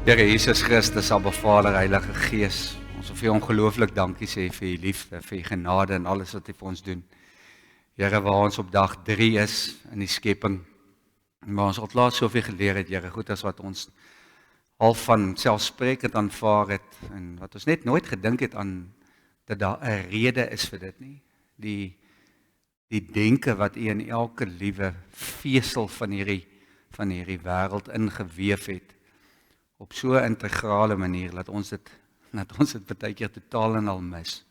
Here Jesus Christus, Abba Vader, Heilige Gees, ons wil vir U ongelooflik dankie sê vir U liefde, vir U genade en alles wat U vir ons doen. Here, waar ons op dag 3 is in die skepping, waar ons al laat soveel geleer het, Here, goed as wat ons al van selfsprekend aanvaar het, en wat ons net nooit gedink het aan, dat daar 'n rede is vir dit nie. Die denke wat U in elke liewe vesel van hierdie wêreld ingeweef het, op so 'n integrale manier, dat ons dit baie keer totaal en al mis.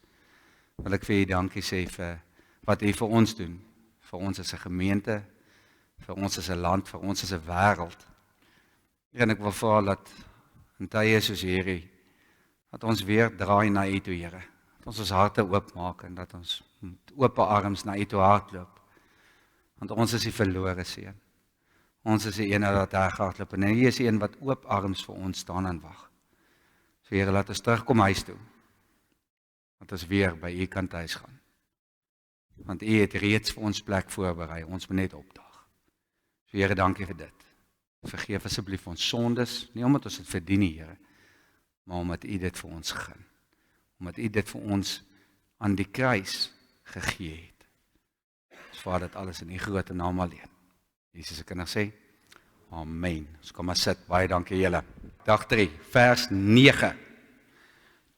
Wil ek vir U dankie sê vir wat U vir ons doen, vir ons as 'n gemeente, vir ons as 'n land, vir ons as 'n wêreld. En ek wil vra dat in tye soos hierdie, dat ons weer draai na U toe, Here. Dat ons harte oopmaak en dat ons met oop arms na U toe hardloop. Want ons is die verlore seun. Ons is die een wat hardloop en U is die een wat oop arms vir ons staan en wag. So Here, laat ons terugkom huis toe. Dat ons weer by U kan huis gaan. Want U het reeds vir ons plek voorberei, ons moet net opdaag. So Here, dankie vir dit. Vergeef asseblief ons sondes, nie omdat ons dit verdien nie, Here, maar omdat U dit vir ons gun. Omdat U dit vir ons aan die kruis gegee het. Ons vra dit alles in U grote naam alleen. Jesus se kinders sê, amen. Ons kom maar sit, baie dankie julle. Dag 3, vers 9.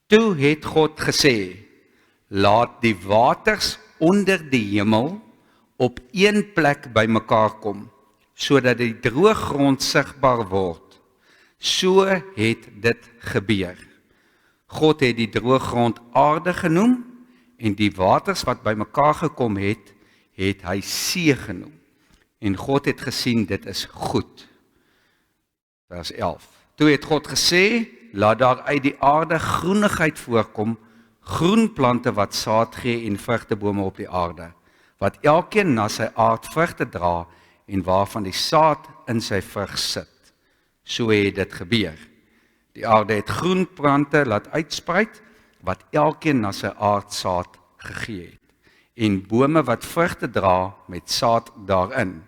Toe het God gesê, laat die waters onder die hemel op een plek bymekaar kom, sodat die droë grond sigbaar word. So het dit gebeur. God het die droë grond aarde genoem, en die waters wat bymekaar gekom het, het hy see genoem. En God het gesien, dit is goed. Vers 11. Toe het God gesê, laat daar uit die aarde groenigheid voorkom, groen plante wat saad gee en vrugtebome op die aarde, wat elkeen na sy aard vrugte dra en waarvan die saad in sy vrug sit. So het dit gebeur. Die aarde het groen plante laat uitspruit, wat elkeen na sy aard saad gegee het. En bome wat vrugte dra met saad daarin,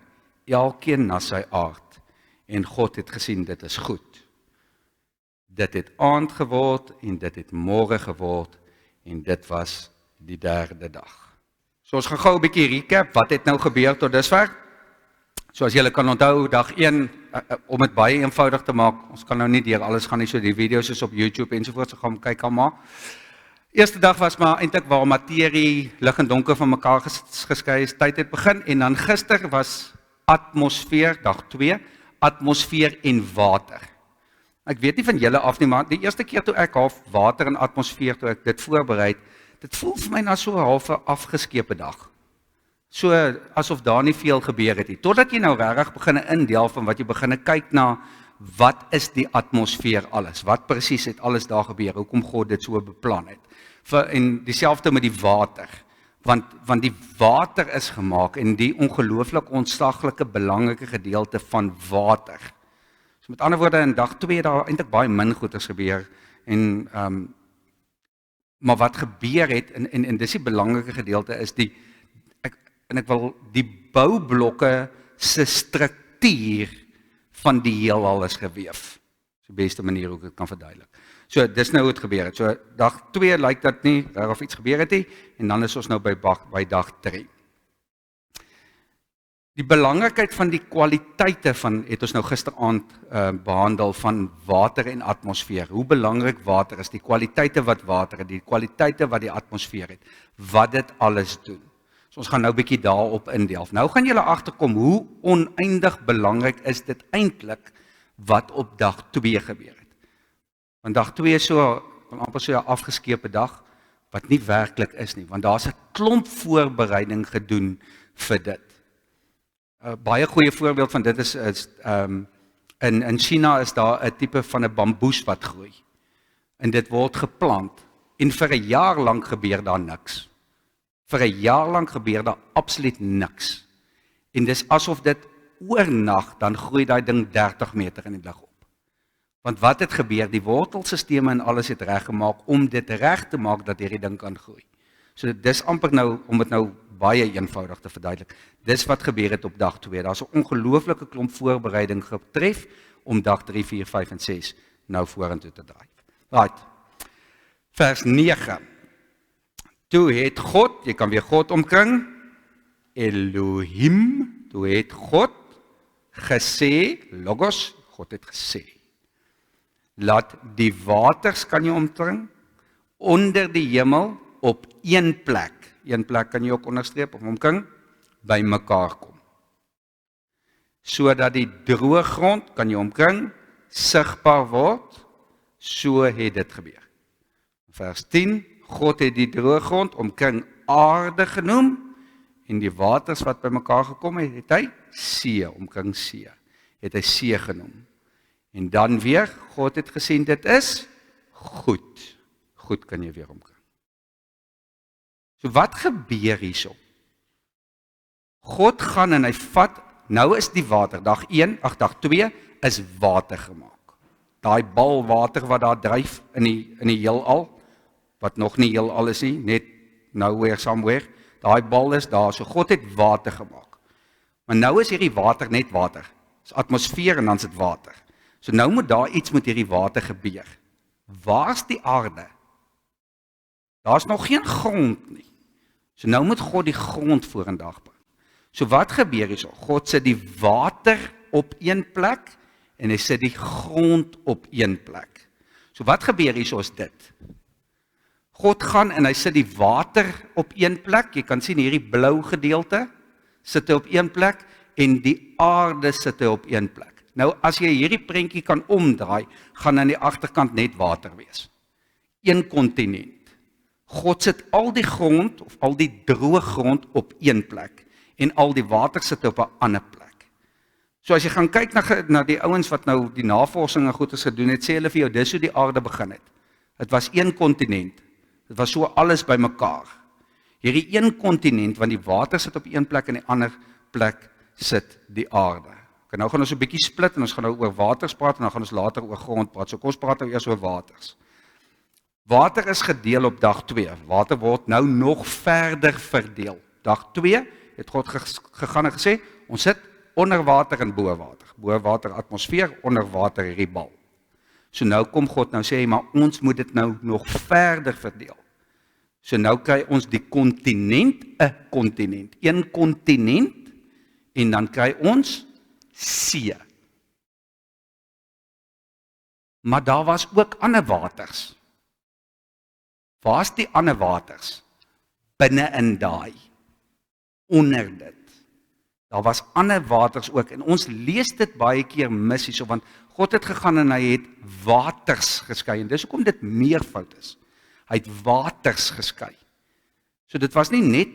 elkeen na sy aard. En God het gesien, dit is goed. Dit het aand geword, en dit het môre geword, en dit was die 3de dag. So ons gaan gou 'n bietjie recap, wat het nou gebeur tot dusver? So as julle kan onthou, dag 1, om dit baie eenvoudig te maak, ons kan nou nie deur alles gaan nie, so die video's is op YouTube ensovoorts, so gaan kyk almal. Eerste dag was maar eintlik waar materie, lig en donker van mekaar geskei is, tyd het begin, en dan gister was atmosfeer, dag 2, atmosfeer en water. Ek weet nie van julle af nie, maar die eerste keer toe ek half water en atmosfeer, toe ek dit voorberei, dit voel vir my na so 'n half 'n afgeskepe dag. So asof daar nie veel gebeur het nie. Totdat jy nou regtig begin indeel van wat jy begin kyk na, wat is die atmosfeer alles? Wat presies het alles daar gebeur? Hoekom God dit so beplan het? En dieselfde met die water. Want die water is gemaak en die ongelooflik ontsaglike belangrike gedeelte van water. So met ander woorde, in dag 2 daar eintlik baie min goeders gebeur en maar wat gebeur het en dis die belangrike gedeelte is ek wil die boublokke se struktuur van die heelal is geweef. Dis die beste manier hoe ek dit kan verduidelik. So dis nou hoe dit gebeur het. So dag 2 lyk dat nie of iets gebeur het nie, en dan is ons nou by dag 3. Die belangrikheid van die kwaliteite van, het ons nou gisteraand behandel, van water en atmosfeer. Hoe belangrik water is, die kwaliteite wat water het, die kwaliteite wat die atmosfeer het, wat dit alles doen. So ons gaan nou 'n bietjie daarop indeel. Nou gaan julle agterkom hoe oneindig belangrik is dit eintlik wat op dag 2 gebeur het. Want dag 2 is so, amper so 'n afgeskepe dag, wat nie werklik is nie, want daar's 'n klomp voorbereiding gedoen vir dit. Baie goeie voorbeeld van dit is in China is daar 'n tipe van 'n bamboes wat groei. En dit word geplant en vir 'n jaar lank gebeur daar niks. Vir 'n jaar lank gebeur daar absoluut niks. En dis asof dit oornag dan groei daai ding 30 meter in die lug op. Want wat het gebeur? Die wortelstelsels en alles het reggemaak om dit reg te maak dat hierdie ding kan groei. So dis amper nou, om dit nou baie eenvoudig te verduidelik. Dis wat gebeur het op dag 2. Daar's 'n ongelooflike klomp voorbereiding getref om dag 3, 4, 5 en 6 nou vorentoe te dryf. Right. Vers 9. Toe het God, jy kan weer God omkring, Elohim, toe het God gesê, Logos, God het gesê, laat die waters, kan jy omkring, onder die hemel op een plek kan jy ook onderstreep of omkring, by mekaar kom. Sodat die droë grond, kan jy omkring, sigbaar word, so het dit gebeur. Vers 10, God het die droë grond omkring aarde genoem, en die waters wat by mekaar gekom het, het hy see, omkring see, het hy see genoem. En dan weer, God het gesien, dit is goed. Goed kan jy weer omkring. So wat gebeur hierso? God gaan en hy vat, nou is die water, dag 2 is water gemaak. Daai bal water wat daar dryf in die heelal, wat nog nie heelal is nie, net nowhere somewhere, daai bal is daar, so God het water gemaak. Maar nou is hierdie water net water, is atmosfeer en dan is dit water. So nou moet daar iets met hierdie water gebeur. Waar is die aarde? Daar is nog geen grond nie. So nou moet God die grond vorendag bring. So wat gebeur hierso? God sit die water op een plek en hy sit die grond op een plek. So wat gebeur hierso is dit. God gaan en hy sit die water op een plek. Jy kan sien hierdie blou gedeelte sit hy op een plek en die aarde sit hy op een plek. Nou as jy hierdie prentjie kan omdraai, gaan aan die agterkant net water wees. Een kontinent. God sit al die grond of al die droë grond op een plek en al die water sit op 'n ander plek. So as jy gaan kyk na die ouens wat nou die navorsing en goeders gedoen het, sê hulle vir jou dis hoe die aarde begin het. Dit was een kontinent. Dit was so alles bymekaar. Hierdie een kontinent want die water sit op een plek en die ander plek sit die aarde. Okay, nou gaan ons 'n bietjie split en ons gaan nou oor waters praat en dan gaan ons later oor grond praat. So kom ons praat nou eers oor waters. Water is gedeel op dag 2. Water word nou nog verder verdeel. Dag 2 het God gegaan en gesê, ons sit onder water en bo water. Bo water atmosfeer, onder water hierdie bal. So nou kom God nou sê, maar ons moet dit nou nog verder verdeel. So nou kry ons die kontinent, 'n kontinent, een kontinent en dan kry ons see. Maar daar was ook ander waters. Waar is die ander waters? Binne in daai, onder dit. Daar was ander waters ook, en ons lees dit baie keer mis hierso, want God het gegaan en hy het waters geskei, en dis hoekom dit meervoud is. Hy het waters geskei. So dit was nie net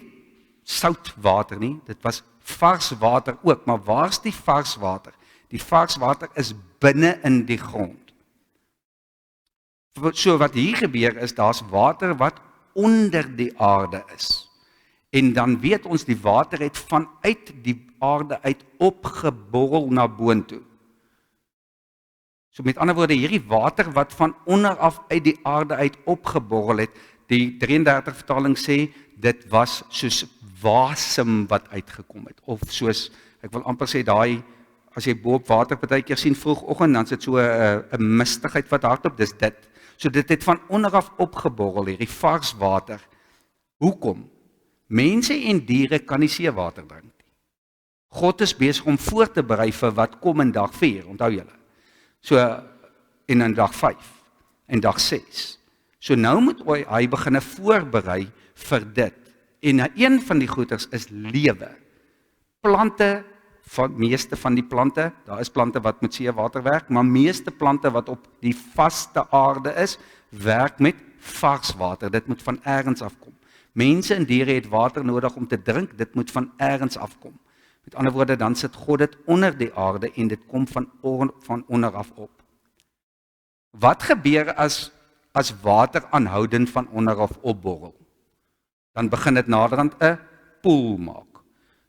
sout water nie, dit was vars water ook, maar waar is die vars water? Die vars water is binne in die grond. So wat hier gebeur is, daar's water wat onder die aarde is. En dan weet ons die water het vanuit die aarde uit opgeborrel na boontoe. So met ander woorde, hierdie water wat van onder af uit die aarde uit opgeborrel het, die 33 vertaling sê, dit was soos wasem wat uitgekom het. Of soos, ek wil amper sê, daai, as jy bo op water partykeer sien vroegoggend, dan is dit so 'n mistigheid wat hardop, dis dit. So dit het van onder af opgeborrel, hierdie vars water. Hoekom? Mense en diere kan nie seewater drink nie. God is besig om voor te berei vir wat kom in dag 4, onthou julle. So en in dag 5 en dag 6. So nou moet hy begin voorberei vir dit. En een van die goeders is lewe. Plante, meeste van die plante, daar is plante wat met seewater werk, maar meeste plante wat op die vaste aarde is, werk met vars water. Dit moet van ergens afkom. Mense en diere het water nodig om te drink, dit moet van ergens afkom. Met ander woorde, dan sit God dit onder die aarde en dit kom van onder af op. Wat gebeur as water aanhoudend van onder af opborrel? Dan begin dit naderhand 'n poel maak.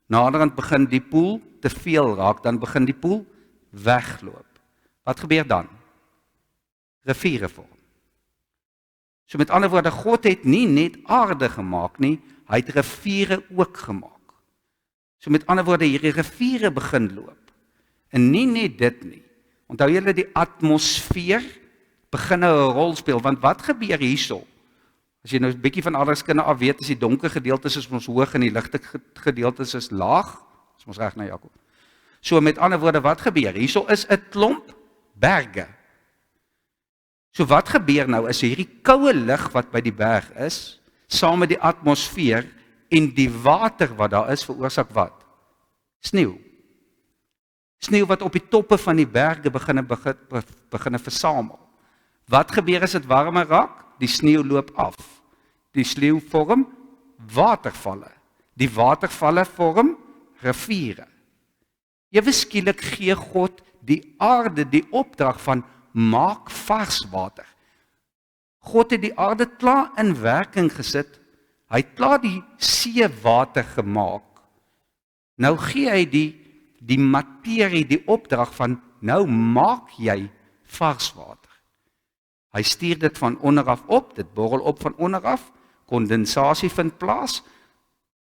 Naderhand begin die poel te veel raak, dan begin die poel wegloop. Wat gebeur dan? Riviere vorm. So met ander woorde, God het nie net aarde gemaak nie, hy het riviere ook gemaak. So met ander woorde, hierdie riviere begin loop. En nie net dit nie. Onthou julle die atmosfeer begin nou 'n rol speel, want wat gebeur hierso? As jy nou 'n bietjie van aardrykskunde af weet, is die donker gedeeltes is ons hoog en die ligte gedeeltes is laag. Is ons reg nou, Jakob? So met ander woorde, wat gebeur? Hierso is 'n klomp berge. So wat gebeur nou is hierdie koue lug wat by die berg is, saam met die atmosfeer en die water wat daar is, veroorsaak wat? Sneeu. Sneeu wat op die toppe van die berge begin versamel. Wat gebeur as dit warmer raak? Die sneeu loop af. Die sneeu vorm watervalle. Die watervalle vorm riviere. Ewe skielik gee God die aarde die opdrag van maak vars water. God het die aarde klaar in werking gesit. Hy het klaar die seewater gemaak. Nou gee hy die materie die opdrag van nou maak jy vars water. Hy stuur dit van onder af op, dit borrel op van onder af, kondensasie vind plaas,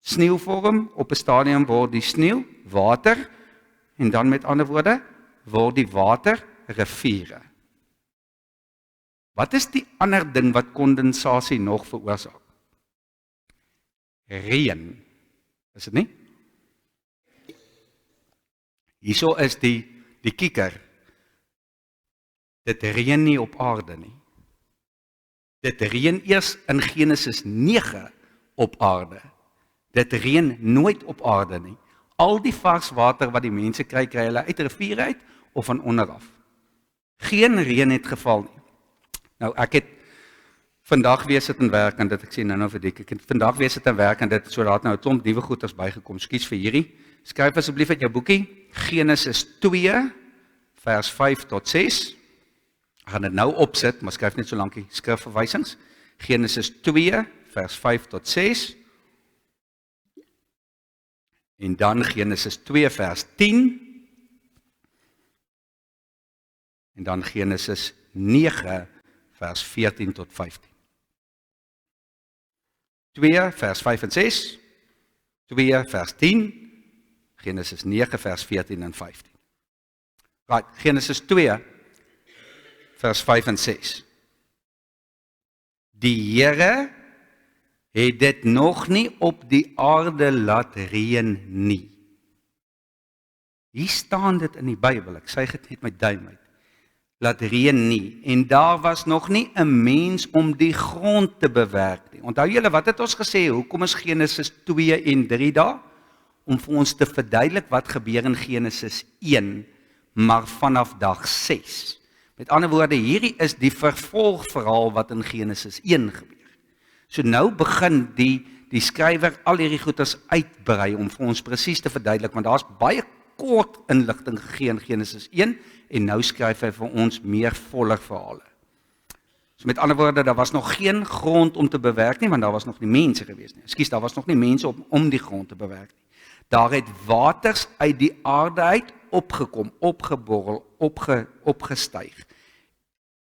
sneeu vorm, op 'n stadium word die sneeu water, en dan met ander woorde, word die water riviere. Wat is die ander ding wat kondensasie nog veroorsaak? Reën. Is dit nie? Hierso is die kikker. Dit reën nie op aarde nie. Dit reën eers in Genesis 9 op aarde. Dit reën nooit op aarde nie. Al die vars water wat die mense kry hulle uit riviere uit of van onder af. Geen reën het geval nie. Nou ek het vandag weer sit en werk en dit ek sê nou vir dik. Ek het vandag weer sit en werk en dit so daar het nou 'n klomp nuwe goeders bygekom. Skus vir hierdie. Skryf asseblief uit jou boekie Genesis 2 vers 5 tot 6. Ek gaan dit nou opsit, maar skryf net so lankie skrifverwysings. Genesis 2 vers 5 tot 6. En dan Genesis 2 vers 10. En dan Genesis 9 vers 14 tot 15. 2 vers 5 en 6. 2 vers 10. Genesis 9 vers 14 en 15. Right, Genesis 2 vers 5 en 6. Die Here het dit nog nie op die aarde laat reën nie. Hier staan dit in die Bybel, ek sê dit net met duim uit. Laat reën nie, en daar was nog nie 'n mens om die grond te bewerk nie. Onthou julle, wat het ons gesê, hoekom is Genesis 2 en 3 daar? Om vir ons te verduidelik wat gebeur in Genesis 1, maar vanaf dag 6. Met ander woorde, hierdie is die vervolgverhaal wat in Genesis 1 gebeur. So nou begin die skrywer al hierdie goeders uitbrei om vir ons presies te verduidelik, want daar's baie kort inligting gegee in Genesis 1 en nou skryf hy vir ons meer volle verhale. So met ander woorde, daar was nog geen grond om te bewerk nie, want daar was nog nie mense gewees nie. Ekskuus, daar was nog nie mense om die grond te bewerk nie. Daar het waters uit die aarde uit opgekom, opgeborrel, opgestyg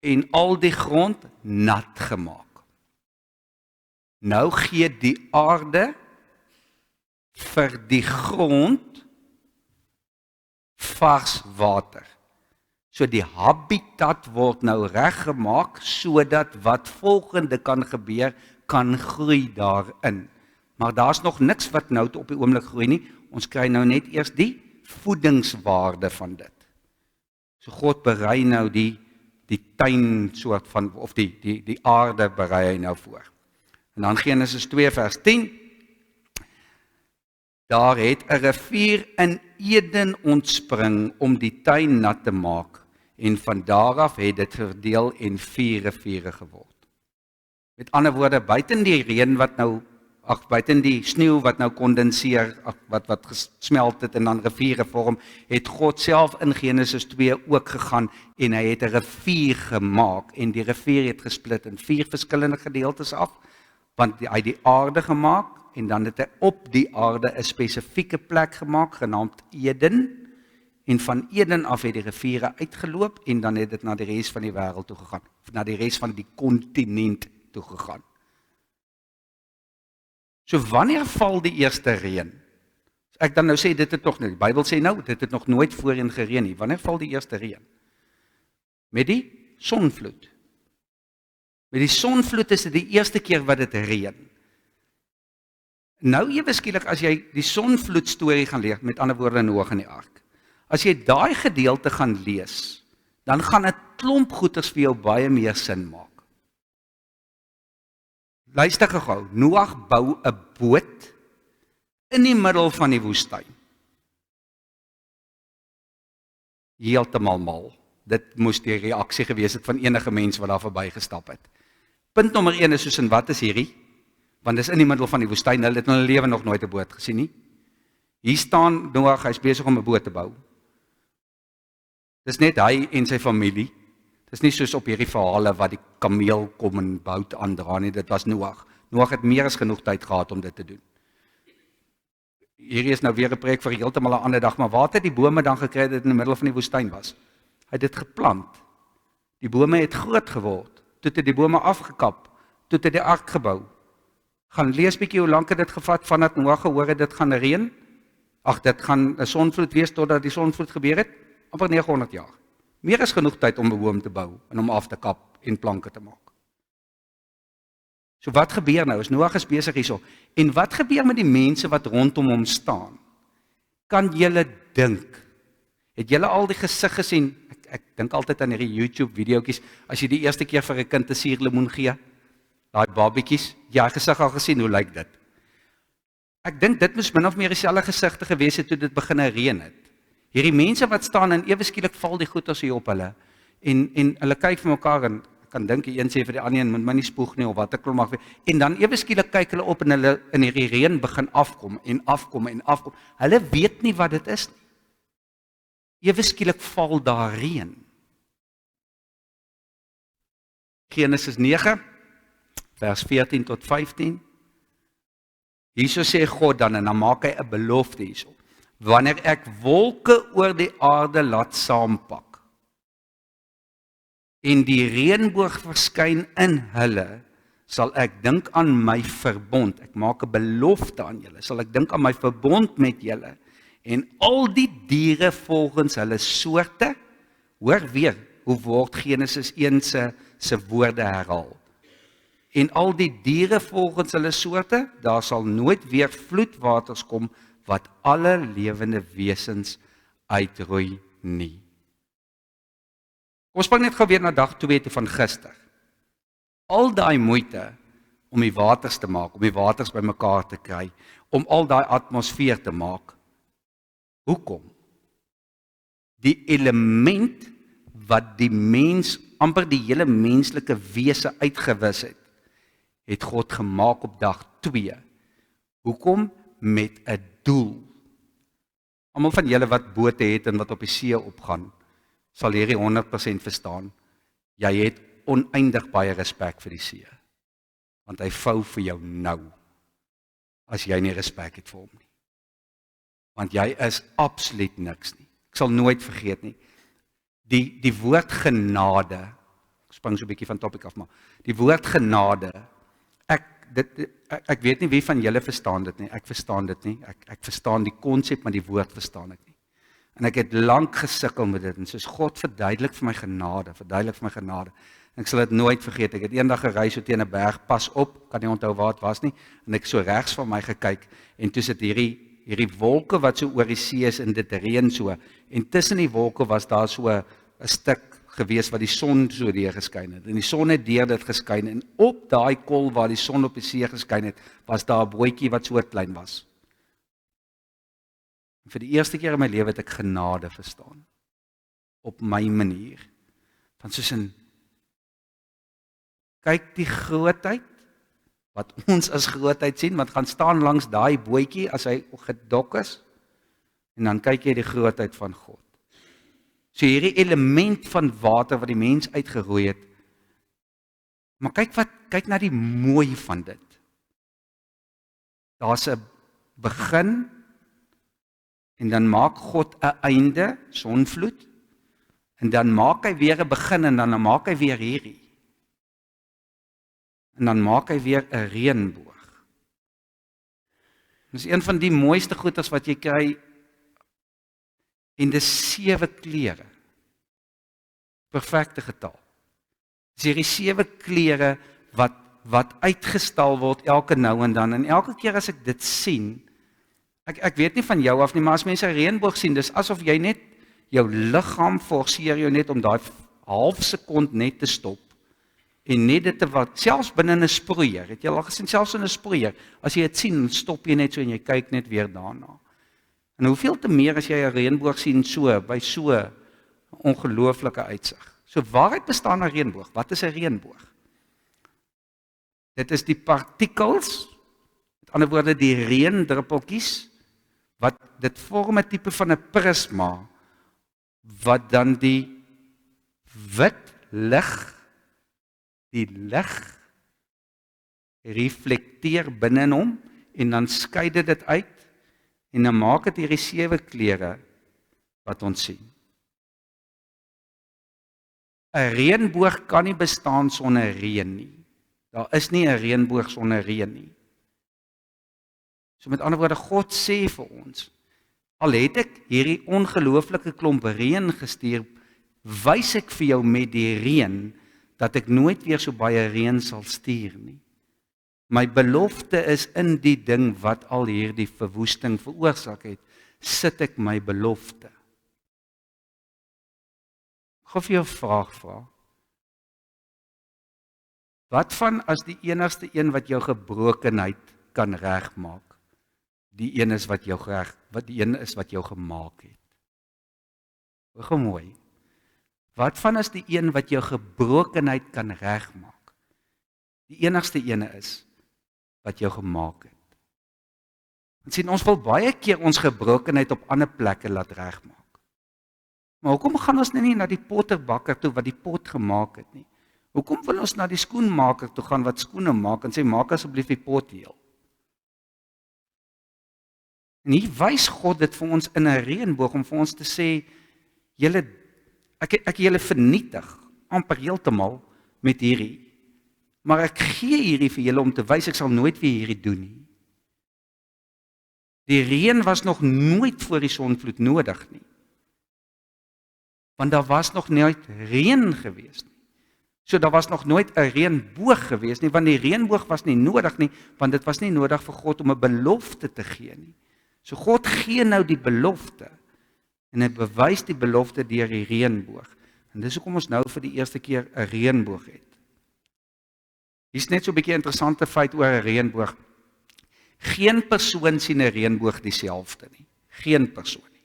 en al die grond nat gemaak. Nou gee die aarde vir die grond vars water. So die habitat word nou reggemaak sodat wat volgende kan gebeur, kan groei daarin. Maar daar's nog niks wat nou op die oomblik groei nie. Ons kry nou net eers die voedingswaarde van dit. So God berei nou die tuin soort van, of die aarde berei hy nou voor. En dan Genesis 2 vers 10. Daar het 'n rivier in Eden ontspring om die tuin nat te maak. En van daar af het dit verdeel en 4 riviere geword. Met ander woorde, buiten die reën wat nou, buiten die sneeu wat nou kondenseer, wat gesmelt het en dan riviere vorm, het God self in Genesis 2 ook gegaan en hy het 'n rivier gemaak en die rivier het gesplit in 4 verskillende gedeeltes af, want hy het die aarde gemaak en dan het hy op die aarde 'n spesifieke plek gemaak genaamd Eden. En van Eden af het die riviere uitgeloop en dan het dit na die res van die wêreld toe gegaan, of na die res van die kontinent toe gegaan. So wanneer val die eerste reën? Ek dan nou sê dit het nog nie, die Bybel sê nou, dit het nog nooit voorheen gereën nie. Wanneer val die eerste reën? Met die sonvloed. Met die sonvloed is dit die eerste keer wat dit reën. Nou ewe skielik as jy die sonvloed storie gaan lees, met ander woorde Noag in die ark. As jy daai gedeelte gaan lees, dan gaan 'n klomp goeters vir jou baie meer sin maak. Luister gou, Noag bou 'n boot in die middel van die woestyn. Heeltemal mal. Dit moes die reaksie gewees het van enige mens wat daar verbygestap het. Punt nommer 1 is soos in wat is hierdie? Want dis in die middel van die woestyn, hulle het in hulle lewe nog nooit 'n boot gesien nie. Hier staan Noag, hy's besig om 'n boot te bou. Dis net hy en sy familie. Dis nie soos op hierdie verhale wat die kameel kom en bout aandra nie, dit was Noag. Noag het meer as genoeg tyd gehad om dit te doen. Hierdie is nou weer 'n preek vir heeltemal 'n ander dag, maar waar het die bome dan gekry dat dit in die middel van die woestyn was? Hy het dit geplant. Die bome het groot geword. Toe het die bome afgekap. Toe het die ark gebou. Gaan lees bietjie hoe lank het dit gevat vandat Noag gehoor het dit gaan reën? Ag, dit gaan 'n sonvloed wees totdat die sonvloed gebeur het? Amper 900 jaar. Meer as genoeg tyd om 'n boom te bou en om af te kap en planke te maak. So wat gebeur nou? Is Noag is besig hierso. En wat gebeur met die mense wat rondom hom staan? Kan julle dink? Het julle al die gesig gesien? Ek dink altyd aan hierdie YouTube videoetjies as jy die eerste keer vir 'n kind 'n suurlemoen gee. Daai babietjies, jy gesig al gesien, hoe lyk dit? Ek dink dit moes min of meer dieselfde gesigte gewees het toe dit begin reën het. Hierdie mense wat staan en ewe skielik val die goeters hier op hulle en hulle kyk vir mekaar en ek kan dink die een sê vir die ander een moet my nie spoeg nie of wat ek wil mag wees. En dan ewe skielik kyk hulle op en hulle in hierdie reën begin afkom en afkom en afkom. Hulle weet nie wat dit is nie. Ewe skielik val daar reën. Genesis 9 vers 14 tot 15. Hierso sê God dan en dan maak hy 'n belofte hierso. Wanneer ek wolke oor die aarde laat saampak en die reënboog verskyn in hulle, sal ek dink aan my verbond. Ek maak 'n belofte aan julle. Sal ek dink aan my verbond met julle en al die diere volgens hulle soorte. Hoor weer hoe word Genesis 1 se woorde herhaal. En al die diere volgens hulle soorte, daar sal nooit weer vloedwaters kom wat alle lewende wesens uitroei nie. Ons spring net gou weer na dag 2 toe van gister. Al daai moeite om die waters te maak, om die waters bymekaar te kry, om al daai atmosfeer te maak. Hoekom? Die element wat die mens, amper die hele menslike wese uitgewis het God gemaak op dag 2. Hoekom? Met 'n doel. Almal van julle wat bote het en wat op die see opgaan, sal hierdie 100% verstaan. Jy het oneindig baie respek vir die see. Want hy vou vir jou nou, as jy nie respek het vir hom nie. Want jy is absoluut niks nie. Ek sal nooit vergeet nie. Die woord genade, ek spring so 'n bietjie van topic af, maar die woord genade, ek weet nie wie van julle verstaan dit nie, ek verstaan dit nie, ek verstaan die konsep, maar die woord verstaan ek nie. En ek het lank gesukkel met dit, en soos God verduidelik vir my genade, en ek sal dit nooit vergeet, ek het eendag gery so teen 'n berg, pas op, kan nie onthou waar het was nie, en ek so regs van my gekyk, en toe sit hierdie wolke wat so oor die see is, en dit reën so, en tussen die wolke was daar so 'n stuk gewees wat die son so deur geskyn het. En die son het deur dit geskyn en op daai kol waar die son op die see geskyn het, was daar 'n bootjie wat so klein was. En vir die eerste keer in my lewe het ek genade verstaan. Op my manier. Van soos in kyk die grootheid wat ons as grootheid sien, wat gaan staan langs daai bootjie as hy gedok is. En dan kyk jy die grootheid van God. So hierdie element van water wat die mens uitgeroei het. Maar kyk na die mooi van dit. Daar's 'n begin en dan maak God 'n einde, sonvloed. En dan maak hy weer 'n begin en dan maak hy weer hierdie. En dan maak hy weer 'n reënboog. Dis een van die mooiste goeders wat jy kry. En dis 7 kleure. Perfekte getal. Dis hierdie 7 kleure wat uitgestal word elke nou en dan. En elke keer as ek dit sien, ek weet nie van jou af nie, maar as mense 'n reënboog sien, dis asof jy net jou liggaam forceer jou net om daai half sekond net te stop. En net dit te wat, selfs binne 'n sproeier, het jy al gesien, selfs in 'n sproeier, as jy dit sien, stop jy net so en jy kyk net weer daarna. En hoeveel te meer as jy 'n reënboog sien so, by so 'n ongelooflike uitsig. So waaruit bestaan 'n reënboog? Wat is 'n reënboog? Dit is die partikels, met ander woorde die reendruppeltjies, wat dit vorm 'n tipe van 'n prisma, wat dan die wit lig, die lig reflekteer binne in hom en dan skei dit uit en dan maak dit hierdie 7 kleure wat ons sien. 'n Reënboog kan nie bestaan sonder reën nie. Daar is nie 'n reënboog sonder reën nie. So met ander woorde, God sê vir ons, al het ek hierdie ongelooflike klomp reën gestuur, wys ek vir jou met die reën dat ek nooit weer so baie reën sal stuur nie. My belofte is in die ding wat al hierdie verwoesting veroorsaak het, sit ek my belofte. Ek gaan vir jou 'n vraag vra. Wat van as die enigste een wat jou gebrokenheid kan regmaak, die een is wat die een is wat jou gemaak het? Hoor mooi. Wat van as die een wat jou gebrokenheid kan regmaak, die enigste ene is wat jou gemaak het? En sien, ons wil baie keer ons gebrokenheid op ander plekke laat regmaak. Maar hoekom gaan ons nie na die potterbakker toe wat die pot gemaak het nie? Hoekom wil ons na die skoenmaker toe gaan wat skoene maak en sê, maak asseblief die pot heel? En hier wys God dit vir ons in 'n reënboog om vir ons te sê, ek julle vernietig, amper heeltemal met hierdie. Maar ek gee hierdie vir julle om te wys, ek sal nooit weer hierdie doen nie. Die reën was nog nooit voor die sonvloed nodig nie. Want daar was nog nooit reën gewees nie. So daar was nog nooit 'n reënboog gewees nie, want die reënboog was nie nodig nie, want dit was nie nodig vir God om 'n belofte te gee nie. So God gee nou die belofte, en hy bewys die belofte deur die reënboog. En dis hoekom ons nou vir die eerste keer 'n reënboog het. Hier's net so 'n bietjie interessante feit oor 'n reënboog. Geen persoon sien 'n reënboog dieselfde nie. Geen persoon nie.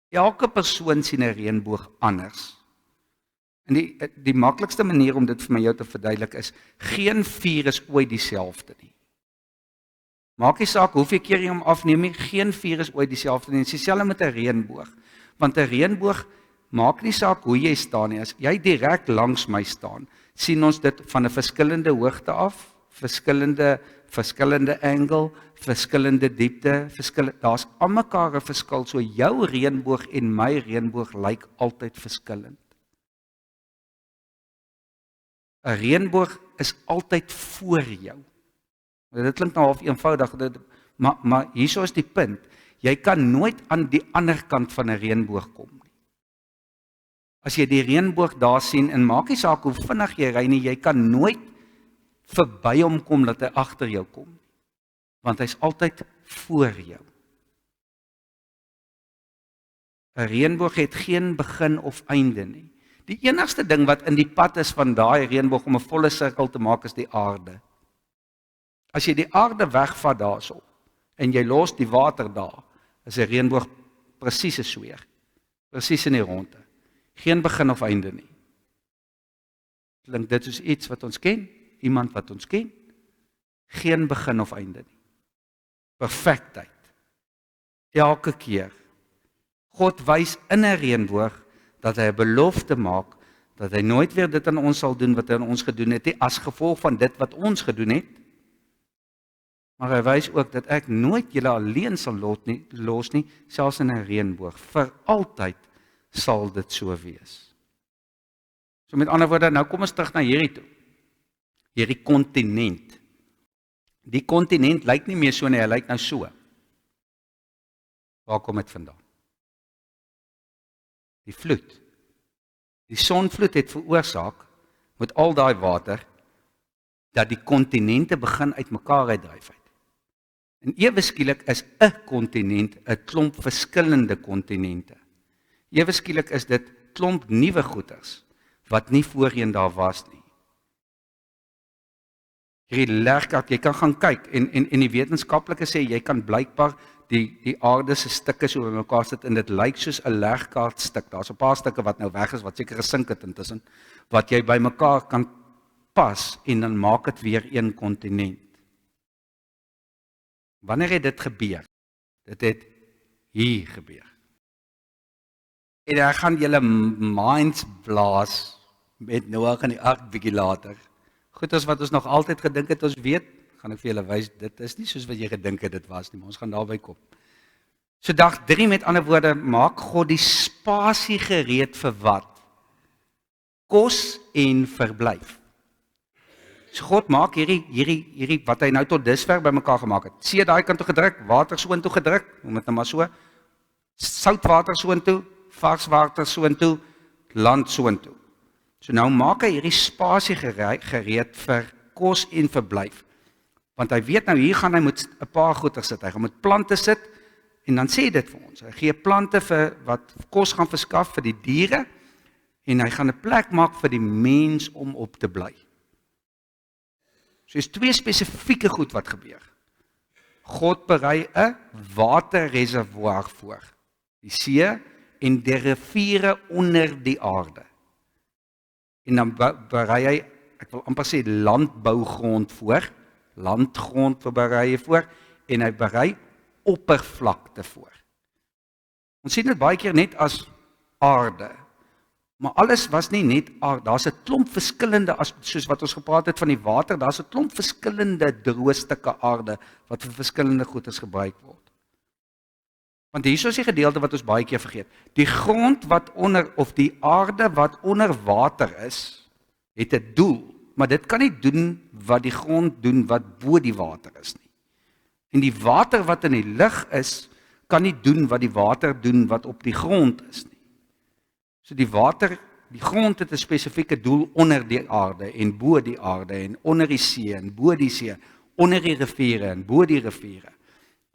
Elke persoon sien 'n reënboog anders. En die maklikste manier om dit vir my jou te verduidelik is, geen vuur is ooit dieselfde nie. Maak nie saak hoeveel keer jy hom afneem nie, geen vuur is ooit dieselfde nie. Dit is dieselfde met 'n reënboog. Want 'n reënboog maak nie saak hoe jy staan nie. As jy direk langs my staan, sien ons dit van 'n verskillende hoogte af, verskillende angle, verskillende diepte, daar's almekaar 'n verskil. So jou reënboog en my reënboog lyk altyd verskillend. 'n Reënboog is altyd voor jou. Dit klink nou half eenvoudig, maar hierso is die punt. Jy kan nooit aan die ander kant van 'n reënboog kom nie. As jy die reënboog daar sien, en maak nie saak hoe vinnig jy ry nie, jy kan nooit verby hom kom dat hy agter jou kom. Want hy's altyd voor jou. 'n Reënboog het geen begin of einde nie. Die enigste ding wat in die pad is van daai reënboog om 'n volle sirkel te maak is die aarde. As jy die aarde wegvat daarso en jy los die water daar, is 'n reënboog presies 'n sweer. Presies in die ronde. Geen begin of einde nie. Klink dit soos iets wat ons ken? Iemand wat ons ken? Geen begin of einde nie. Perfektheid. Elke keer. God wys in 'n reënboog dat hy 'n belofte maak, dat hy nooit weer dit aan ons sal doen wat hy aan ons gedoen het, as gevolg van dit wat ons gedoen het. Maar hy wys ook dat ek nooit julle alleen sal los nie, selfs in 'n reënboog. Vir altyd sal dit so wees. So met ander woorde, nou kom ons terug na hierdie toe. Hierdie kontinent. Die kontinent lyk nie meer so nie, hy lyk nou so. Waar kom dit vandaan? Die vloed. Die sonvloed het veroorsaak met al daai water, dat die kontinente begin uitmekaar uitdryf uit. En ewe skielik is 'n kontinent 'n klomp verskillende kontinente. Ewe skielik is dit klomp nuwe goeters, wat nie voorheen daar was nie. Hierdie legkaart, jy kan gaan kyk, en die wetenskaplike sê, jy kan blykbaar die aarde se stukke so bymekaar sit, en dit lyk soos 'n legkaartstuk. Daar's 'n paar stukke wat nou weg is, wat seker gesink het intussen, wat jy bymekaar kan pas, en dan maak dit weer een kontinent. Wanneer het dit gebeur? Dit het hier gebeur. En ek gaan julle minds blaas met Noag en die ark bietjie later. Goed, as wat ons nog altyd gedink het, ons weet, gaan ek vir julle wys, dit is nie soos wat jy gedink het dit was nie, maar ons gaan daarby kom. So dag 3, met ander woorde, maak God die spasie gereed vir wat? Kos en verblyf. So God maak hierdie wat hy nou tot dusver bymekaar gemaak het. See daai kant toe gedruk, water soontoe gedruk, noem dit nou maar so. Soutwater soontoe, vars water soontoe, land soontoe. So nou maak hy hierdie spasie gereed vir kos en verblyf. Want hy weet nou, hier gaan hy met 'n paar goeder sit. Hy gaan met plante sit, en dan sê dit vir ons. Hy gee plante vir wat kos gaan verskaf vir die diere, en hy gaan 'n plek maak vir die mens om op te bly. So is 2 spesifieke goed wat gebeur. God berei 'n waterreservoir voor, die see en die riviere onder die aarde. En dan berei hy, ek wil amper sê, landbougrond voor, landgrond berei hy voor, en hy berei oppervlakte voor. Ons sien dit baie keer net as aarde, maar alles was nie net aarde, daar's 'n klomp verskillende, soos wat ons gepraat het van die water, daar's 'n klomp verskillende droë stukke aarde, wat vir verskillende goedes gebruik word. Want hier is die gedeelte wat ons baie keer vergeet. Die grond wat onder, of die aarde wat onder water is, het 'n doel, maar dit kan nie doen wat die grond doen wat bo die water is nie. En die water wat in die lug is, kan nie doen wat die water doen wat op die grond is nie. So die grond het 'n spesifieke doel onder die aarde, en bo die aarde, en onder die see, en bo die see, onder die riviere, en bo die riviere.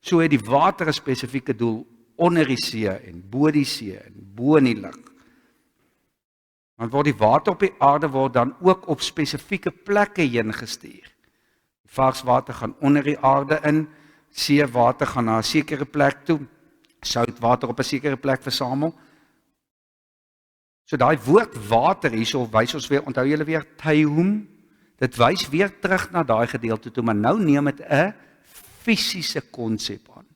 So het die water 'n spesifieke doel onder die see, en bo die see, en bo in die lug. Want word die water op die aarde word dan ook op spesifieke plekke heen gestuur. Vars water gaan onder die aarde in, seewater gaan na 'n sekere plek toe, soutwater op 'n sekere plek versamel. So daai woord water hierso wys ons weer, onthou julle weer, Tehom, dit wys weer terug na daai gedeelte toe, maar nou neem dit 'n fisiese konsep aan.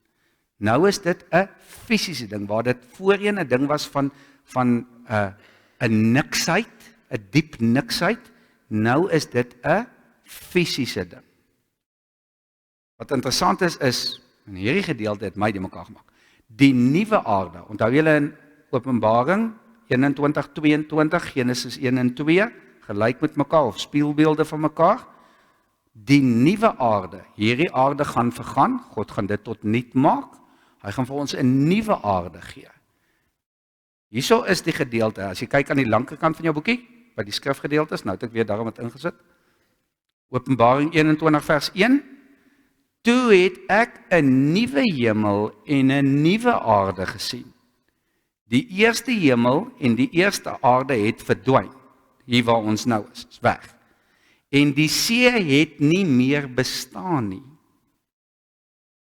Nou is dit 'n fisiese ding, waar dit voorheen 'n ding was van 'n niksheid, 'n diep niksheid, nou is dit 'n fisiese ding. Wat interessant is, in hierdie gedeelte het my die mekaar gemaak. Die nuwe aarde, onthou julle in Openbaring 21:22, Genesis 1 en 2, gelyk met mekaar, of spieelbeelde van mekaar. Die nuwe aarde, hierdie aarde gaan vergaan, God gaan dit tot niet maak, hy gaan vir ons 'n nuwe aarde gee. Hierso is die gedeelte, as jy kyk aan die linkerkant van jou boekie, by die skrifgedeelte is, nou het ek weer daarom het ingesit, Openbaring 21 vers 1, toe het ek 'n nuwe hemel en 'n nuwe aarde gesien. Die eerste hemel en die eerste aarde het verdwyn, hier waar ons nou is weg. En die see het nie meer bestaan nie.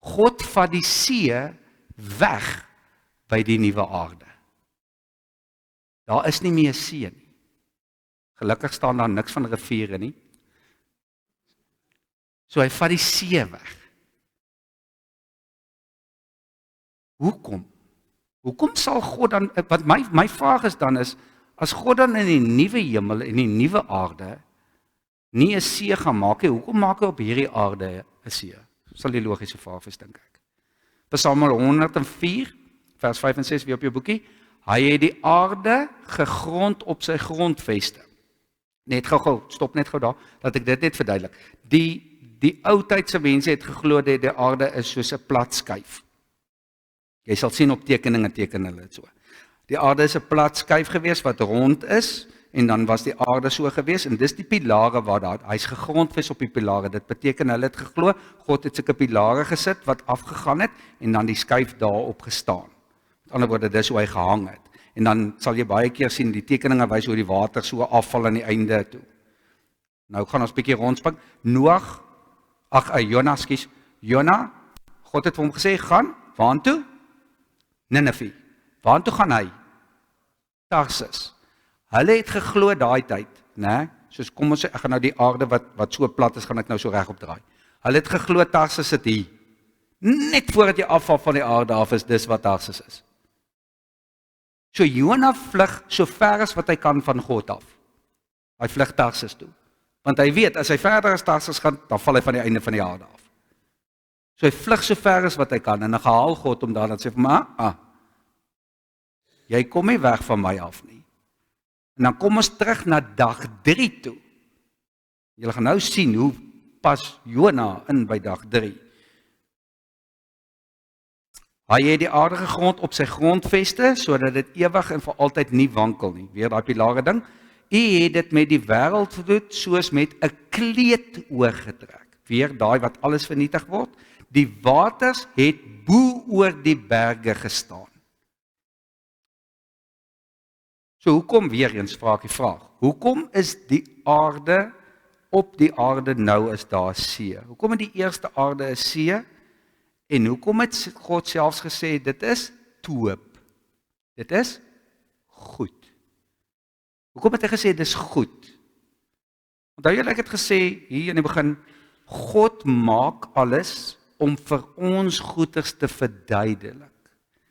God vat die see weg by die nuwe aarde. Daar is nie meer see nie. Gelukkig staan daar niks van riviere nie. So hy vat die see weg. Hoekom? Hoekom sal God dan, wat my vraag is dan is, as God dan in die nuwe hemel en die nuwe aarde nie 'n see gaan maak nie, hoekom maak hy op hierdie aarde 'n see? Sal die logiese vraag is, dink ek. Psalm 104, vers 5 en 6, weer op jou boekie. Hy het die aarde gegrond op sy grondveste. Net gou, stop net gou daar, dat ek dit net verduidelik. Die oudtydse mense het geglo dat die aarde is soos 'n plat skyf. Jy sal sien op tekeninge teken hulle dit so. Die aarde is 'n plat skyf gewees wat rond is, en dan was die aarde so gewees, en dis die pilare waar daar, hy's gegrondves op die pilare, dit beteken hulle het geglo, God het sulke pilare gesit, wat afgegaan het, en dan die skuif daarop gestaan. Met ander woorde, dis hoe hy gehang het. En dan sal jy baie keer sien, die tekeninge wys hoe die water so afval aan die einde toe. Nou gaan ons bietjie rondspring. Jona, God het vir hom gesê, gaan, waartoe? Nineve. Waartoe gaan hy? Tarsis. Hulle het geglo daai tyd, né? Soos kom ons sê, ek gaan nou die aarde wat so plat is, gaan ek nou so reg opdraai. Hulle het geglo Tarsis sit hier. Net voordat jy afval van die aarde af is, dis wat Tarsis is. So Jona vlug so ver as wat hy kan van God af. Hy vlug Tarsis toe. Want hy weet, as hy verder as Tarsis gaan, dan val hy van die einde van die aarde af. So hy vlug so ver as wat hy kan, en dan gehaal God om daar, dat sê vir my, jy kom nie weg van my af nie. En dan kom ons terug na dag 3 toe. Julle gaan nou sien, hoe pas Jona in by dag 3. Hy het die aardige grond op sy grondveste, sodat dit ewig en vir altyd nie wankel nie. Weer daai pilare ding. U het dit met die wêreldvloed soos met 'n kleed oorgetrek. Weer daai wat alles vernietig word. Die waters het bo oor die berge gestaan. So hoekom weer eens vra ek die vraag, hoekom is die aarde, op die aarde nou is daar see? Hoekom het die eerste aarde 'n see? En hoekom het God selfs gesê, dit is toop? Dit is goed. Hoekom het hy gesê, dit is goed? Onthou julle, ek het gesê, hier in die begin, God maak alles om vir ons goeders te verduidelik.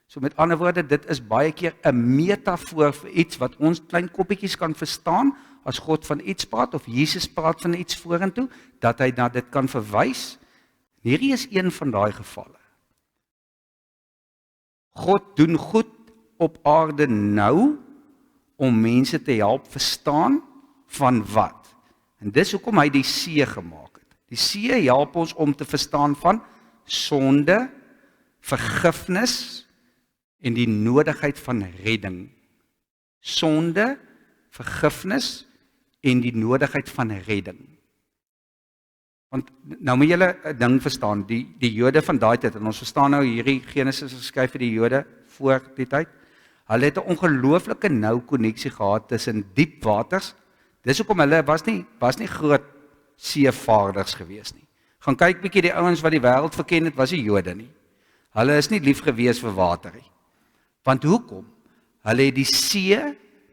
So met ander woorde, dit is baie keer 'n metafoor vir iets wat ons klein koppietjies kan verstaan, as God van iets praat, of Jesus praat van iets vorentoe, dat hy na dit kan verwys. Hierdie is een van daai gevalle. God doen goed op aarde nou, om mense te help verstaan van wat. En dis hoekom hy die see gemaak het. Die see help ons om te verstaan van sonde, vergifnis, en die nodigheid van redding. Sonde, vergifnis en die nodigheid van redding. Want nou moet julle 'n ding verstaan, die Jode van daai tyd, en ons verstaan nou hierdie Genesis geskryf vir die Jode voor die tyd, hulle het 'n ongelooflike nou koneksie gehad tussen diep waters. Dis hoekom hulle was nie groot seevaarders gewees nie. Gaan kyk bietjie die ouens wat die wêreld verken het, was die Jode nie. Hulle is nie lief gewees vir water nie. Want hoekom? Hulle het die see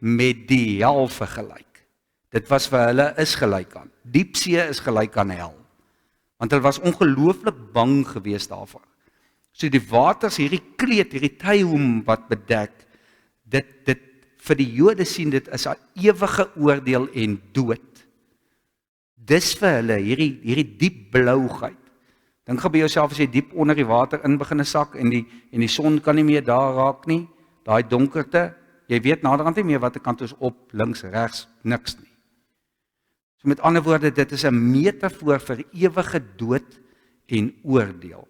met die hel vergelyk. Dit was vir hulle is gelyk aan. Diepsee is gelyk aan hel. Want hulle was ongelooflik bang gewees daarvoor. So die waters, hierdie kleed, hierdie tyhoem wat bedek, dit vir die Jode sien dit is 'n ewige oordeel en dood. Dis vir hulle hierdie diep blouheid. Dink gou by jouself as jy diep onder die water in begin sak en die son kan nie meer daar raak nie, daai donkerte, jy weet naderhand nie meer watter kant is op, links, regs, niks nie. So met ander woorde, dit is 'n metafoor vir ewige dood en oordeel.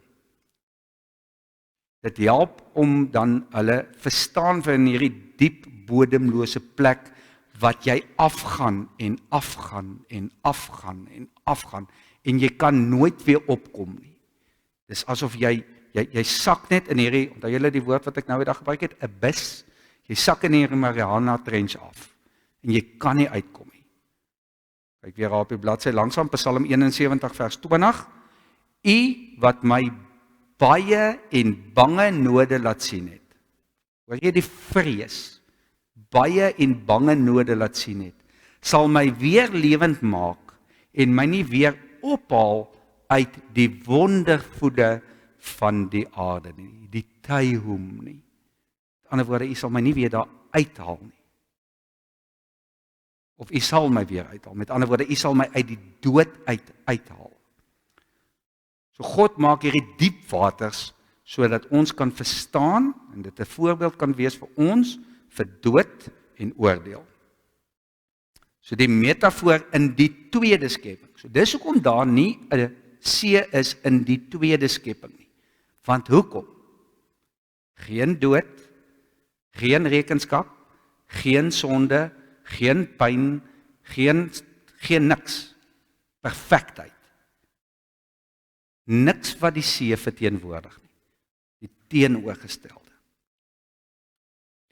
Dit help om dan hulle verstaan vir in hierdie diep bodemlose plek wat jy afgaan en afgaan en afgaan en afgaan en jy kan nooit weer opkom nie. Dis asof jy sak net in hierdie, onthou julle die woord wat ek nou die dag gebruik het, abyss. Jy sak in hierdie Mariana Trench af en jy kan nie uitkom nie. Kyk weer op die bladsy langsam, Psalm 71 vers 20. U wat my baie en bange node laat sien het. Hoor jy die vrees? Baie en bange node laat sien het, sal my weer lewend maak en my nie weer ophaal uit die wondervoede van die aarde nie, die tyhoem nie. Met ander woorde, u sal my nie weer daar uithaal nie. Of u sal my weer uithaal. Met ander woorde, u sal my uit die dood uithaal. So God maak hierdie diep waters sodat ons kan verstaan en dit 'n voorbeeld kan wees vir ons vir dood en oordeel. So die metafoor in die tweede skepping. So dis hoekom daar nie 'n see is in die tweede skepping nie. Want hoekom? Geen dood, geen rekenskap, geen sonde, geen pyn, geen niks. Perfektheid. Niks wat die see verteenwoordig nie. Die teenoorgestelde.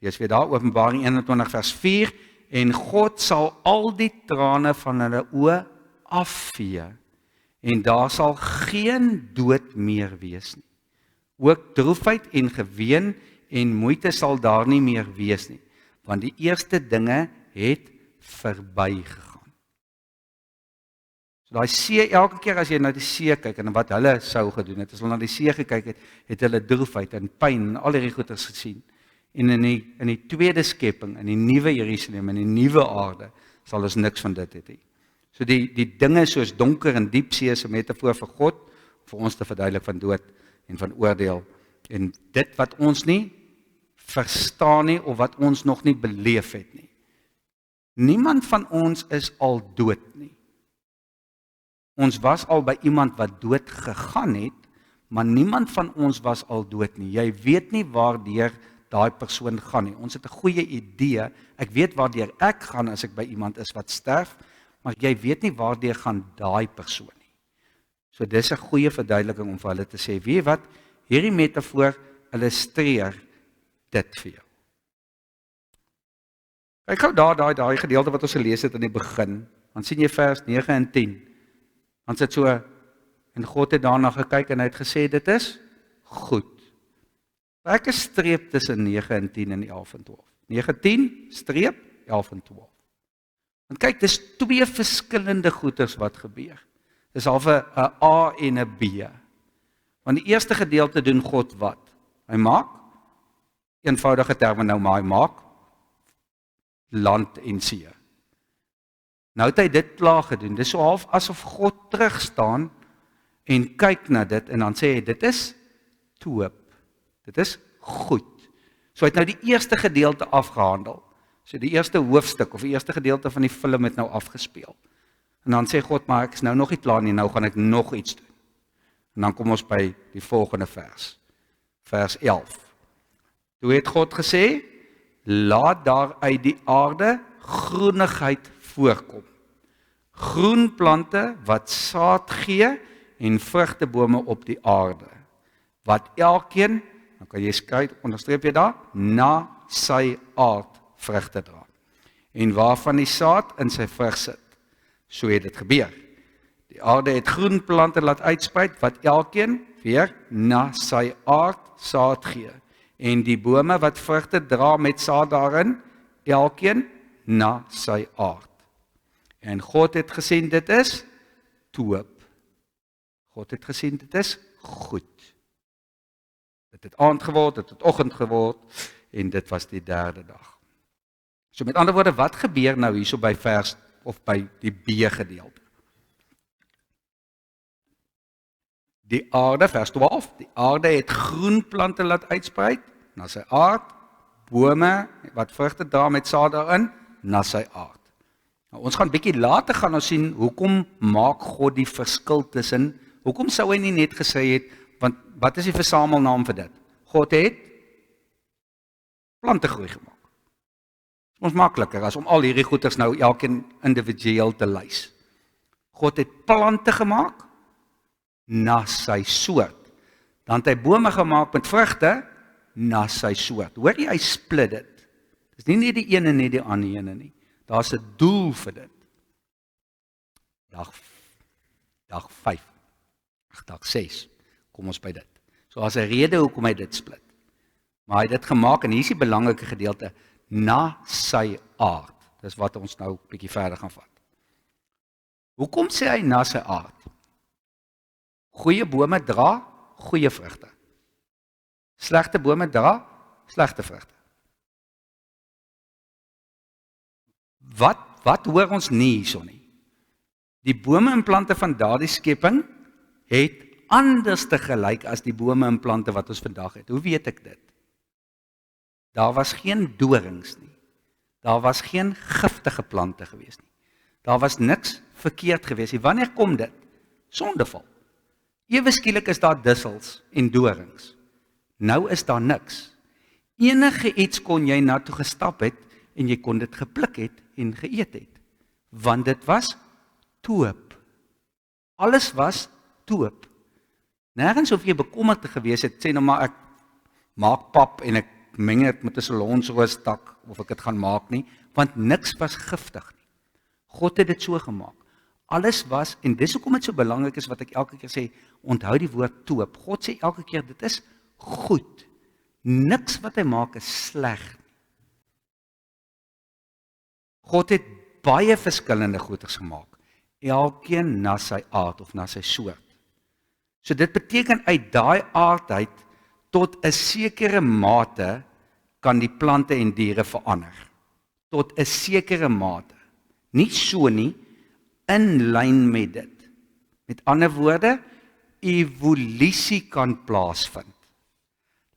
Lees weer daar, Openbaring 21 vers 4, en God sal al die trane van hulle oë afvee, en daar sal geen dood meer wees nie. Ook droefheid en geween en moeite sal daar nie meer wees nie, want die eerste dinge het verbygegaan. So daai see, elke keer as jy na die see kyk, en wat hulle sou gedoen het, as hulle na die see gekyk het, het hulle droefheid en pyn en al hierdie goeders gesien. En in die tweede skepping, in die nuwe Jerusalem, in die nuwe aarde, sal ons niks van dit hê nie. So die dinge soos donker en diep see is 'n metafoor vir God, vir ons te verduidelik van dood en van oordeel. En dit wat ons nie verstaan nie, of wat ons nog nie beleef het nie. Niemand van ons is al dood nie. Ons was al by iemand wat dood gegaan het, maar niemand van ons was al dood nie. Jy weet nie waardeur daai persoon gaan nie. Ons het 'n goeie idee. Ek weet waardeur ek gaan as ek by iemand is wat sterf, maar jy weet nie waardeur gaan daai persoon nie. So dis 'n goeie verduideliking om vir hulle te sê, weet jy wat, hierdie metafoor illustreer dit vir jou. Kyk gou daai gedeelte wat ons gelees het in die begin, dan sien jy vers 9 en 10. Dan sit so, en God het daarna gekyk en hy het gesê, dit is goed. Ek is streep tussen 9 en 10 en 11 en 12. 9, 10, streep, 11 en 12. Want kyk, dis twee verskillende goeders wat gebeur. Dis half 'n A en 'n B. Want die eerste gedeelte doen God wat? Hy maak, eenvoudige terme nou, maar hy maak land en see. Nou het hy dit klaar gedoen. Dis so half asof God terugstaan en kyk na dit en dan sê hy, dit is toop. Dit is goed. So hy het nou die eerste gedeelte afgehandel. So die eerste hoofstuk of die eerste gedeelte van die film het nou afgespeel. En dan sê God, maar ek is nou nog nie klaar nie, nou gaan ek nog iets doen. En dan kom ons by die volgende vers. Vers 11. Toe het God gesê, laat daar uit die aarde groenigheid voorkom. Groen plante wat saad gee en vrugtebome op die aarde. Wat elkeen, dan kan jy skryf, onderstreep jy daar, na sy aard vrugte dra. En waarvan die saad in sy vrug sit. So het dit gebeur. Die aarde het groen plante laat uitsprei, wat elkeen weer na sy aard saad gee. En die bome wat vrugte dra met saad daarin, elkeen na sy aard. En God het gesien dit is toop. God het gesien dit is goed. Dit het aand geword, dit het oggend geword, en dit was die derde dag. So met ander woorde, wat gebeur nou hierso by vers, of by die B gedeelte? Die aarde, vers 12, die aarde het groen plante laat uitsprei, na sy aard, bome wat vrugte dra met saad daarin, na sy aard. Nou, ons gaan bietjie later gaan ons sien, hoekom maak God die verskil tussen, hoekom sou hy nie net gesê het, want wat is die versamelnaam vir dit? God het plante groei gemaak. Ons makliker as om al hierdie goeders nou elkeen individueel te lys. God het plante gemaak na sy soort. Dan het hy bome gemaak met vrugte na sy soort. Hoor jy, hy split dit. Dis nie net die ene en nie die ander ene nie. Daar's 'n doel vir dit. Dag 5. Dag 6. Kom ons by dit. So as 'n rede hoekom hy dit split. Maar hy het dit gemaak en hier is die belangrike gedeelte, na sy aard. Dis wat ons nou 'n bietjie verder gaan vat. Hoekom sê hy na sy aard? Goeie bome dra goeie vrugte. Slegte bome dra slegte vrugte. Wat hoor ons nie hierso nie? Die bome en plante van daardie skepping het anders te gelyk as die bome en plante wat ons vandag het. Hoe weet ek dit? Daar was geen dorings nie. Daar was geen giftige plante gewees nie. Daar was niks verkeerd gewees nie. Wanneer kom dit? Sondeval. Ewe skielik is daar dussels en dorings. Nou is daar niks. Enige iets kon jy na toe gestap het en jy kon dit gepluk het en geëet het. Want dit was toop. Alles was toop. Nergens hoef jy bekommerd te gewees het, sê nou maar ek maak pap en ek meng dit met 'n salonsroostak, of ek dit gaan maak nie, want niks was giftig nie. God het dit so gemaak. Alles was, en dis hoekom dit so belangrik is wat ek elke keer sê, onthou die woord toop. God sê elke keer, dit is goed. Niks wat hy maak is sleg nie. God het baie verskillende goeders gemaak. Elkeen na sy aard of na sy soort. So dit beteken uit daai aardheid tot 'n sekere mate kan die plante en diere verander. Tot 'n sekere mate. Nie so nie, in lyn met dit. Met ander woorde, evolusie kan plaasvind.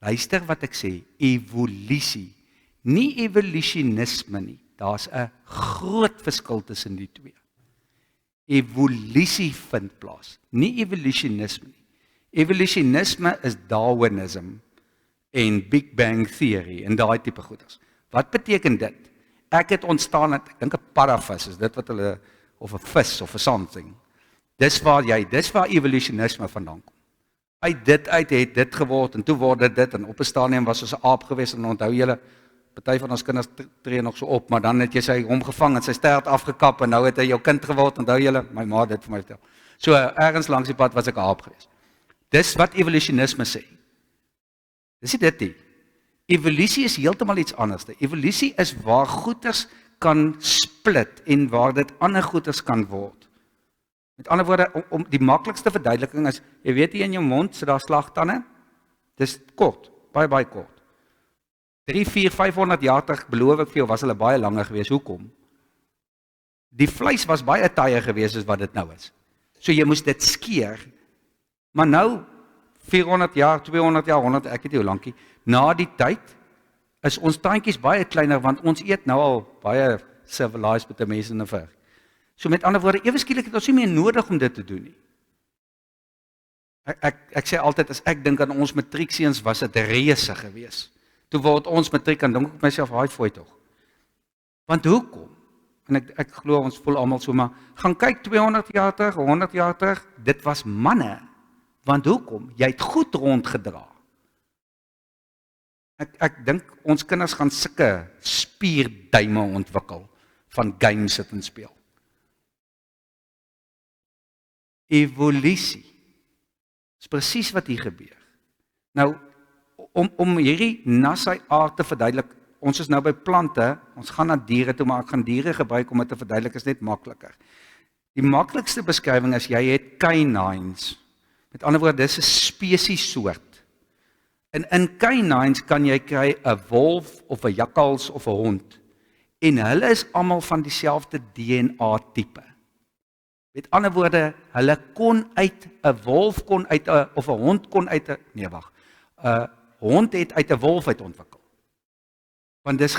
Luister wat ek sê, evolusie. Nie evolusionisme nie. Daar's 'n groot verskil tussen die twee. Evolusie vind plaas, nie evolusionisme nie. Evolusionisme is Darwinism en Big Bang Theory en daai tipe goeders. Wat beteken dit? Ek het ontstaan, ek dink 'n paravis is dit wat hulle, of 'n vis of 'n something. Dis waar evolusionisme vandaan kom. Uit dit uit het dit geword en toe word dit en op 'n stadium was ons 'n aap geweest en onthou julle, party van ons kinders tree nog so op, maar dan het jy sy hom gevang en sy stert afgekap en nou het hy jou kind geword, onthou julle, my ma het dit vir my vertel. So ergens langs die pad was ek 'n aap geweest. Dis wat evolusionisme sê. Dis nie dit nie. Evolusie is heeltemal iets anders. Evolusie is waar goeders kan split en waar dit ander goeders kan word. Met ander woorde, om die maklikste verduideliking is, jy weet hier in jou mond sit daar slagtande. Dis kort, baie kort. 3, 4, 500 jaar terug, beloof ek vir jou, was hulle baie langer gewees. Hoekom? Die vleis was baie taaier gewees as wat dit nou is. So jy moes dit skeer. Maar nou, 400 jaar, 200 jaar, 100, ek weet nie hoe lankie, na die tyd, is ons tandjies baie kleiner, want ons eet nou al baie civilized met die mense in die ver. So met ander woorde, ewe skielik het ons nie meer nodig om dit te doen nie. Ek sê altyd, as ek dink aan ons matriekseuns, was dit reuse gewees. Toe word ons matriek, en dink ek myself, haai fooi tog. Want hoekom? En ek glo ons voel almal so, maar gaan kyk 200 jaar terug, 100 jaar terug, dit was manne. Want hoekom? Jy het goed rondgedra. Ek dink ons kinders gaan sulke spierduime ontwikkel van games sit en speel. Evolusie. Dis presies wat hier gebeur. Nou, om hierdie na sy aard te verduidelik, ons is nou by plante, ons gaan na diere toe, maar ek gaan diere gebruik om dit te verduidelik, is net makliker. Die maklikste beskrywing is, jy het canines. Met ander woorde, dis 'n spesiesoort. En in canines kan jy kry 'n wolf of 'n jakkals of 'n hond. En hulle is almal van dieselfde DNA tipe. Met ander woorde, hulle kon uit 'n wolf kon uit 'n of 'n hond kon uit 'n nee wag. 'n Hond het uit 'n wolf uit ontwikkel. Want dis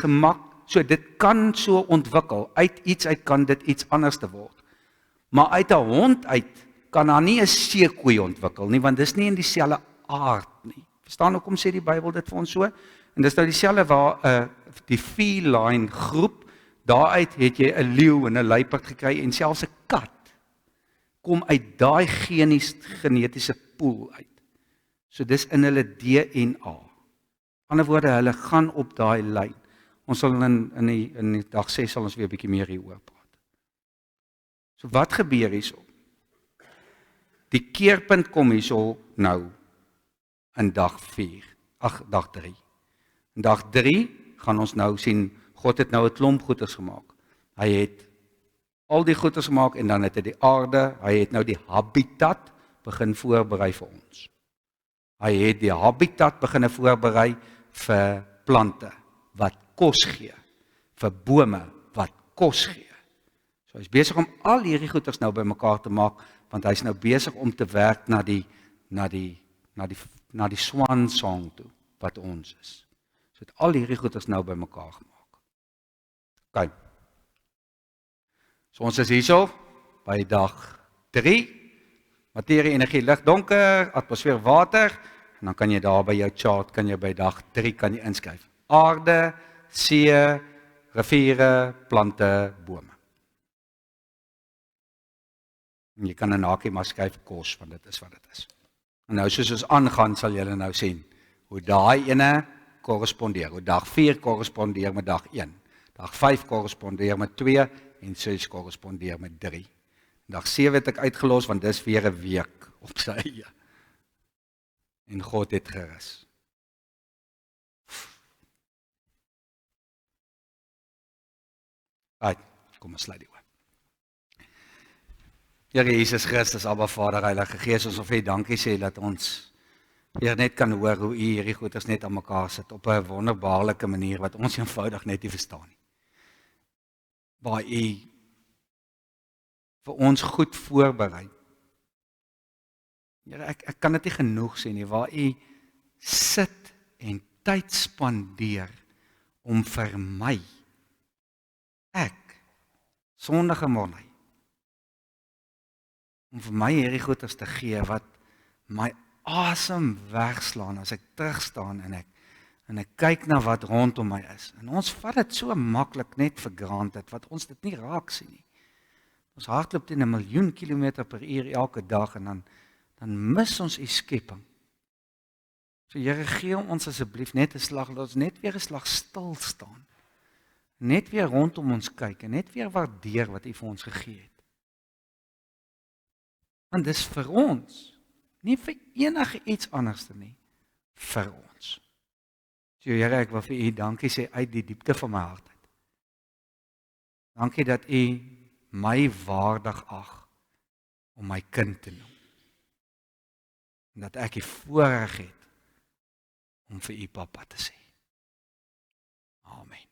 so dit kan so ontwikkel. Uit iets uit kan dit iets anders te word. Maar uit 'n hond uit kan daar nie 'n seekoei ontwikkel nie, want dis nie in dieselfde aard nie. Verstaan hoekom sê die Bybel dit vir ons so? En dis nou dieselfde waar die feline groep, daaruit het jy 'n leeu en 'n luiperd gekry en selfs 'n kat kom uit daai genetiese pool uit. So dis in hulle DNA. Ander woorde, hulle gaan op daai lyn. Ons sal in die dag 6 sal ons weer 'n bietjie meer hieroor praat. So wat gebeur hierso? Die keerpunt kom hierso nou in dag 3. In dag 3 gaan ons nou sien, God het nou 'n klomp goeders gemaak. Hy het al die goeders gemaak en dan het hy die aarde, hy het nou die habitat begin voorberei vir ons. Hy het die habitat begin voorberei vir plante wat kos gee, vir bome wat kos gee. So hy's besig om al hierdie goeders nou bymekaar te maak, want hy's nou besig om te werk na die swan song toe, wat ons is. So het al hierdie goeders nou bymekaar gemaak. OK. So ons is hierso by dag 3. Materie, energie, lig, donker, atmosfeer, water, en dan kan jy daar by jou chart, kan jy by dag 3 kan jy inskryf. Aarde, see, riviere, plante, bome. En jy kan 'n hakie maar skryf kos, want dit is wat dit is. En nou soos ons aangaan, sal julle nou sien hoe daai ene korrespondeer. Hoe dag 4 korrespondeer met dag 1. Dag 5 korrespondeer met 2 en 6 korrespondeer met 3. Dag 7 het ek uitgelos want dis weer 'n week op sy eie. En God het gerus. Right, kom ons sluit die oë. Here Jesus Christus, Abba Vader, Heilige Gees, ons wil vir U dankie sê dat ons weer net kan hoor hoe U hierdie goeders net aan mekaar sit op 'n wonderbaarlike manier wat ons eenvoudig net nie verstaan nie. Waar U vir ons goed voorberei. Here, ek kan dit nie genoeg sê nie, waar U sit en tyd spandeer om vir my, ek, sondige Molly, om vir my hierdie goeders te gee wat my asem wegslaan as ek terugstaan en ek kyk na wat rondom my is. En ons vat dit so maklik net vir granted, wat ons dit nie raak sien nie. Ons hardloop teen 1 miljoen kilometer per uur elke dag en dan mis ons U skepping. So Here, gee ons asseblief net 'n slag, laat ons net weer 'n slag stil staan. Net weer rondom ons kyk en net weer waardeer wat U vir ons gegee het. Want dis vir ons, nie vir enige iets anderste nie, vir ons. So Here, ek wil vir U dankie sê uit die diepte van my hart uit. Dankie dat U my waardig ag om my kind te noem. En dat ek die voorreg het om vir U Papa te sê. Amen.